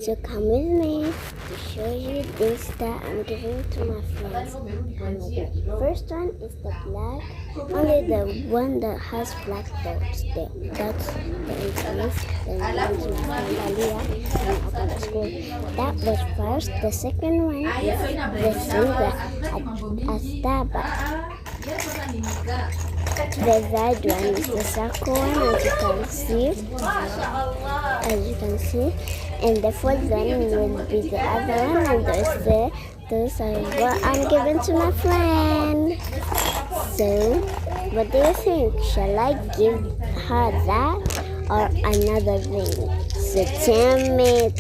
So come with me to show you things that I'm giving to my friends. Come with me. First one is the black, only the one that has black dots. That's the influence. Then comes my friend Aliyah and open the school. That was first. The second one is the silver at Starbucks. The red one is the circle one, as you can see, and the fourth one will be the other one, and those are what I'm giving to my friend. So, what do you think? Shall I give her that or another ring? So tell me.